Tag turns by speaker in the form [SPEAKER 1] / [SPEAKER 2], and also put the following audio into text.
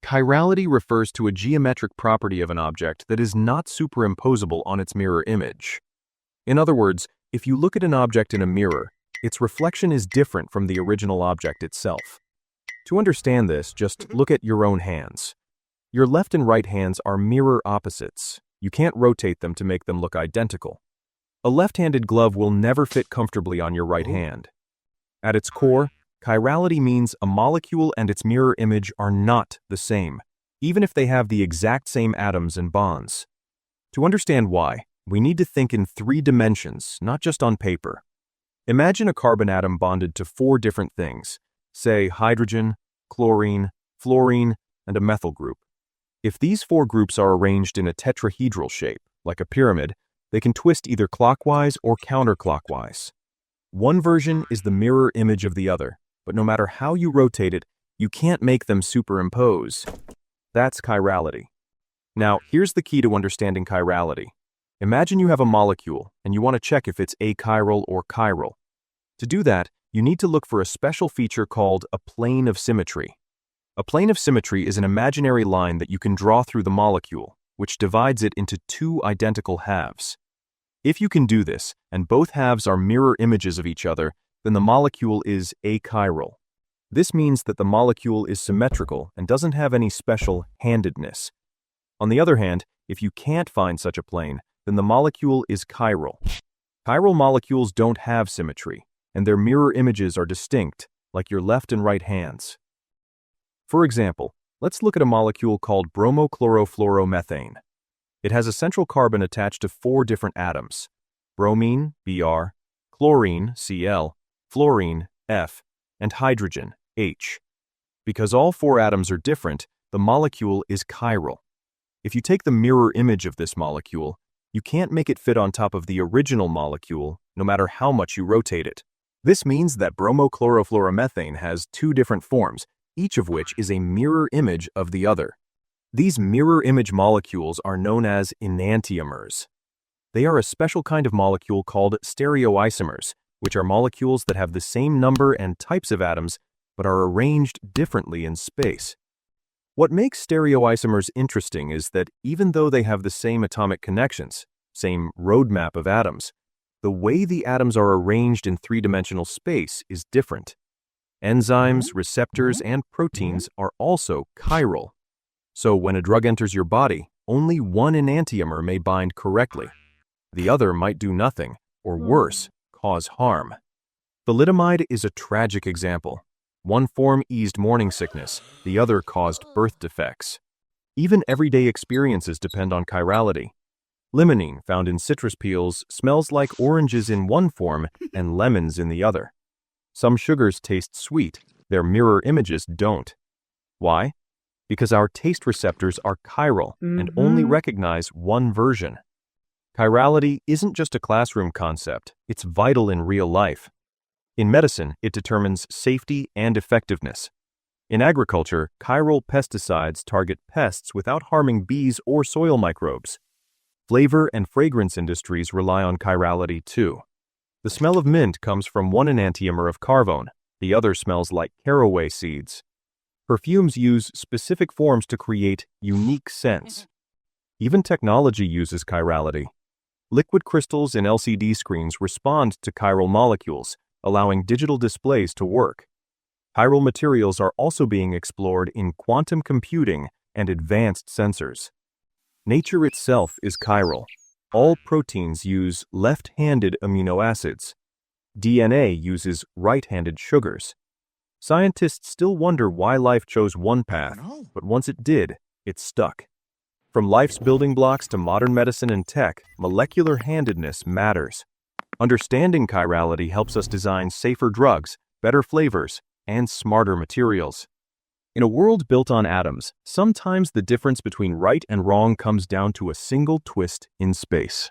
[SPEAKER 1] Chirality refers to a geometric property of an object that is not superimposable on its mirror image. In other words, if you look at an object in a mirror, its reflection is different from the original object itself. To understand this, just look at your own hands. Your left and right hands are mirror opposites. You can't rotate them to make them look identical. A left-handed glove will never fit comfortably on your right hand. At its core, chirality means a molecule and its mirror image are not the same, even if they have the exact same atoms and bonds. To understand why, we need to think in 3 dimensions, not just on paper. Imagine a carbon atom bonded to 4 different things, say hydrogen, chlorine, fluorine, and a methyl group. If these 4 groups are arranged in a tetrahedral shape, like a pyramid, they can twist either clockwise or counterclockwise. One version is the mirror image of the other, but no matter how you rotate it, you can't make them superimpose. That's chirality. Now, here's the key to understanding chirality. Imagine you have a molecule, and you want to check if it's achiral or chiral. To do that, you need to look for a special feature called a plane of symmetry. A plane of symmetry is an imaginary line that you can draw through the molecule, which divides it into 2 identical halves. If you can do this, and both halves are mirror images of each other, then the molecule is achiral. This means that the molecule is symmetrical and doesn't have any special handedness. On the other hand, if you can't find such a plane, then the molecule is chiral. Chiral molecules don't have symmetry, and their mirror images are distinct, like your left and right hands. For example, let's look at a molecule called bromochlorofluoromethane. It has a central carbon attached to 4 different atoms: bromine, Br, chlorine, Cl, fluorine, F, and hydrogen, H. Because all 4 atoms are different, the molecule is chiral. If you take the mirror image of this molecule, you can't make it fit on top of the original molecule, no matter how much you rotate it. This means that bromochlorofluoromethane has 2 different forms, each of which is a mirror image of the other. These mirror image molecules are known as enantiomers. They are a special kind of molecule called stereoisomers, which are molecules that have the same number and types of atoms, but are arranged differently in space. What makes stereoisomers interesting is that even though they have the same atomic connections, same roadmap of atoms, the way the atoms are arranged in 3-dimensional space is different. Enzymes, receptors, and proteins are also chiral. So when a drug enters your body, only one enantiomer may bind correctly. The other might do nothing, or worse, cause harm. Thalidomide is a tragic example. One form eased morning sickness, the other caused birth defects. Even everyday experiences depend on chirality. Limonene, found in citrus peels, smells like oranges in one form and lemons in the other. Some sugars taste sweet, their mirror images don't. Why? Because our taste receptors are chiral and only recognize one version. Chirality isn't just a classroom concept, it's vital in real life. In medicine, it determines safety and effectiveness. In agriculture, chiral pesticides target pests without harming bees or soil microbes. Flavor and fragrance industries rely on chirality too. The smell of mint comes from one enantiomer of carvone, the other smells like caraway seeds. Perfumes use specific forms to create unique scents. Even technology uses chirality. Liquid crystals in LCD screens respond to chiral molecules, allowing digital displays to work. Chiral materials are also being explored in quantum computing and advanced sensors. Nature itself is chiral. All proteins use left-handed amino acids. DNA uses right-handed sugars. Scientists still wonder why life chose one path, but once it did, it stuck. From life's building blocks to modern medicine and tech, molecular handedness matters. Understanding chirality helps us design safer drugs, better flavors, and smarter materials. In a world built on atoms, sometimes the difference between right and wrong comes down to a single twist in space.